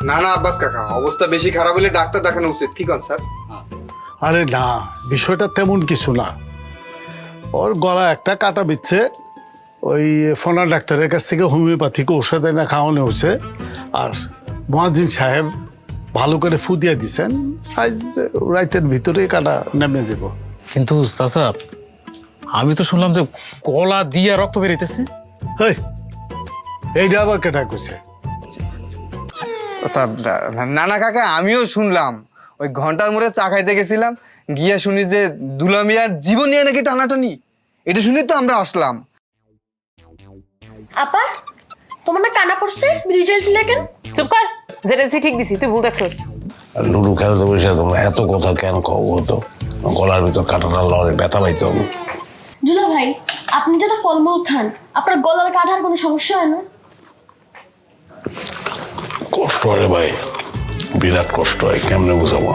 না না আব্বাস কাকা, অবস্থা বেশি খারাপ হলে ডাক্তার দেখানো উচিত। কি কন স্যার? আরে না, বিষয়টা তেমন কিছু না। ওর গলা একটা কাটা বিচ্ছে, ওই ফোনা ডাক্তারের কাছ থেকে হোমিওপ্যাথিক ঔষধ এনে খাওয়ানো হয়েছে। আর মুয়াজ্জিন সাহেব ভালো করে ফু দিয়ে দিচ্ছেন, আজ রাতের ভিতরে কাটা নেমে যাব। কিন্তু চাচা, আমি তো শুনলাম যে গলা দিয়ে রক্ত বেরিয়েছে। হেই, এইটা আবার কেটা করছে? না না কাকা, আমিও শুনলাম। ওই ঘন্টার মোড়ে চা খাইতে গেছিলাম, গিয়া শুনি যে দুলামিয়ার জীবন নিয়ে নাকি টানাটানি। এটা শুনে তো আমরা আসলাম। আপা, তোমার না কানা পড়ছে, বিড়ি জ্বালছিলে কেন? চুপ কর, যেটা দিছি ঠিক দিছি, তুই ভুল দেখছস। লুডু খেলতে বসে তোমরা এত কথা কেন কও? হতো গলার ভিতর কাটাটা লড়ে ব্যথা পাইতো আমি। দুলা ভাই, আপনি যত ফলমূল খান, আপনার গলার কাটার কোনো সমস্যা হয় না? কষ্ট হয় রে ভাই, বিরাট কষ্ট হয়, কেমনে বুঝাবো।